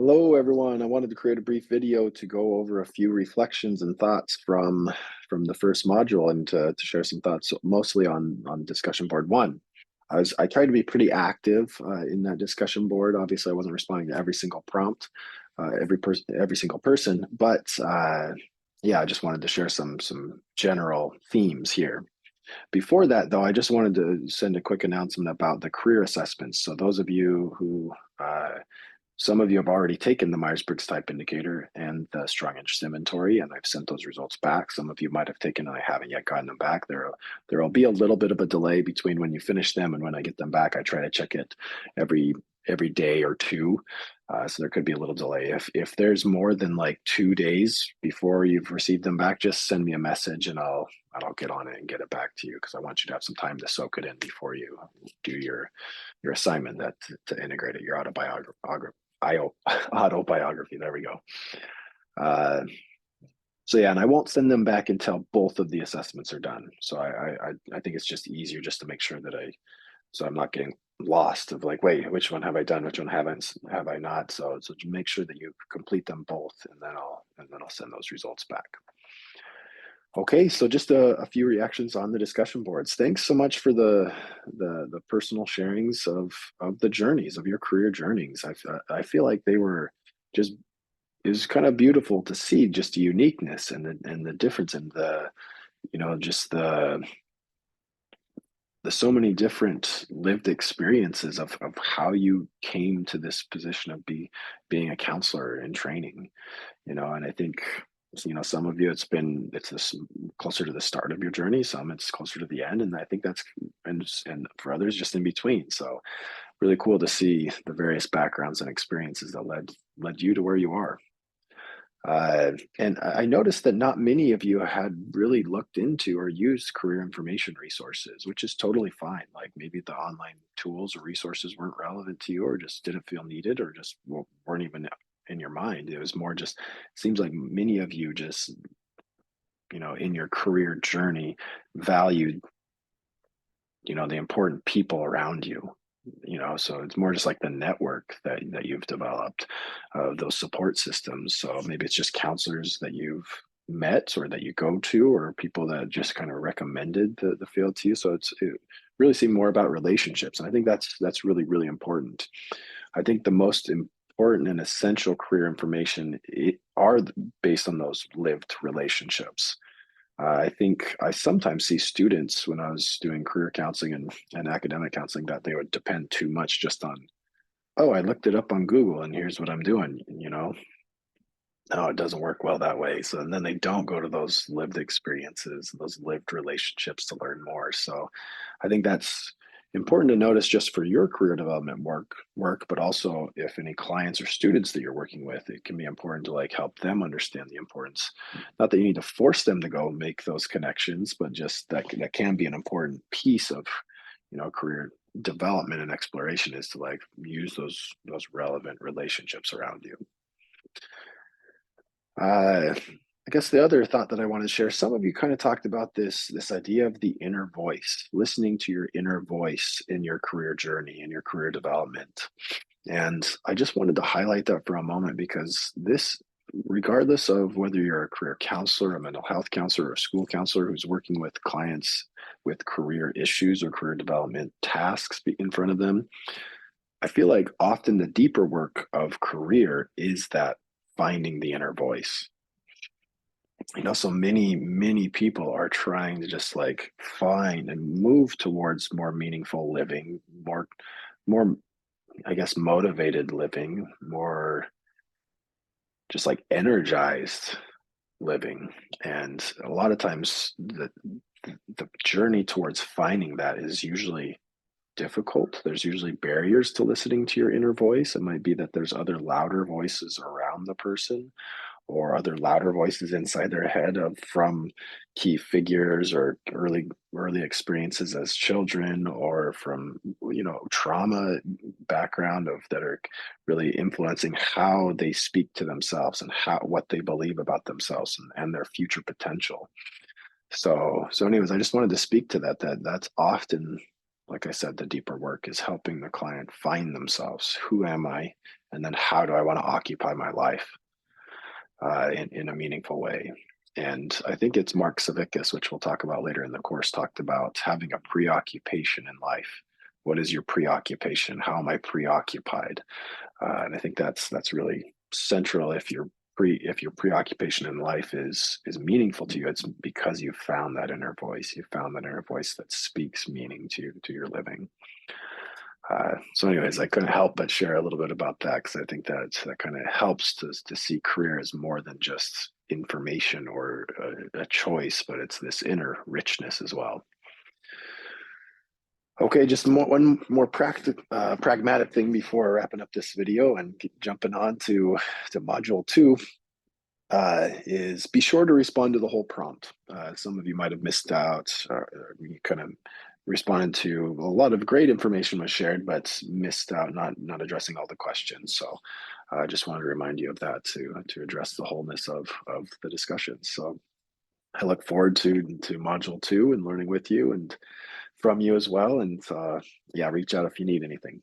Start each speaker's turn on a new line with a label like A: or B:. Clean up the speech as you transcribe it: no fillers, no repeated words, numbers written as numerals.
A: Hello, everyone. I wanted to create a brief video to go over a few reflections and thoughts from the first module and to share some thoughts mostly on discussion board one. I tried to be pretty active in that discussion board. Obviously, I wasn't responding to every single prompt, every single person, but yeah, I just wanted to share some general themes here. Before that, though, I just wanted to send a quick announcement about the career assessments. So those of you who some of you have already taken the Myers-Briggs Type Indicator and the Strong Interest Inventory, and I've sent those results back. Some of you might have taken and I haven't yet gotten them back. There'll be a little bit of a delay between when you finish them and when I get them back. I try to check it every day or two, so there could be a little delay. If there's more than like 2 days before you've received them back, just send me a message and I'll get on it and get it back to you, because I want you to have some time to soak it in before you do your assignment that to integrate it, your autobiography. There we go. So yeah, and I won't send them back until both of the assessments are done. So I think it's just easier just to make sure that so I'm not getting lost of like, wait, which one have I done? Which one have I not? So make sure that you complete them both, and then I'll send those results back. Okay, so just a few reactions on the discussion boards. Thanks so much for the personal sharings of the journeys of your career journeys. I feel like they were just, it was kind of beautiful to see just the uniqueness and the difference in just the so many different lived experiences of how you came to this position of being a counselor in training. And I think, some of you, it's this closer to the start of your journey, some it's closer to the end, and I think that's, and for others just in between. So really cool to see the various backgrounds and experiences that led you to where you are. And I noticed that not many of you had really looked into or used career information resources, which is totally fine. Like maybe the online tools or resources weren't relevant to you, or just didn't feel needed, or just weren't even in your mind. It was more just, it seems like many of you just, in your career journey valued, the important people around you. So it's more just like the network that you've developed, those support systems. So maybe it's just counselors that you've met or that you go to, or people that just kind of recommended the field to you. So it really seemed more about relationships, and I think that's really, really important. I think the most important and essential career information are based on those lived relationships. I think I sometimes see students when I was doing career counseling and academic counseling that they would depend too much just on, oh, I looked it up on Google and here's what I'm doing. No, it doesn't work well that way. So and then they don't go to those lived experiences, those lived relationships to learn more. So I think that's important to notice just for your career development work, but also if any clients or students that you're working with, it can be important to like help them understand the importance. Not that you need to force them to go make those connections, but just that can be an important piece of, career development and exploration, is to like use those relevant relationships around you. I guess the other thought that I wanted to share, some of you kind of talked about this idea of the inner voice, listening to your inner voice in your career journey, in your career development. And I just wanted to highlight that for a moment, because this, regardless of whether you're a career counselor, a mental health counselor, or a school counselor who's working with clients with career issues or career development tasks in front of them, I feel like often the deeper work of career is that finding the inner voice. So many people are trying to just like find and move towards more meaningful living, more, I guess, motivated living, more just like energized living. And a lot of times the journey towards finding that is usually difficult. There's usually barriers to listening to your inner voice. It might be that there's other louder voices around the person, or other louder voices inside their head from key figures or early experiences as children, or from trauma background that are really influencing how they speak to themselves and what they believe about themselves and their future potential. So anyways, I just wanted to speak to that's often like I said, the deeper work is helping the client find themselves. Who am I? And then how do I want to occupy my life in a meaningful way? And I think it's Mark Savickas, which we'll talk about later in the course, talked about having a preoccupation in life. What is your preoccupation? How am I preoccupied? And I think that's really central. If your preoccupation in life is meaningful to you, it's because you found that inner voice. You found that inner voice that speaks meaning to your living. So, anyways, I couldn't help but share a little bit about that because I think that kind of helps to see career as more than just information or a choice, but it's this inner richness as well. Okay, just one more pragmatic thing before wrapping up this video and jumping on to module 2 is be sure to respond to the whole prompt. Some of you might have missed out, you kind of responded to a lot of great information was shared, but missed out not addressing all the questions. So I just wanted to remind you of that to address the wholeness of the discussion. So I look forward to module 2 and learning with you and from you as well. And yeah, reach out if you need anything.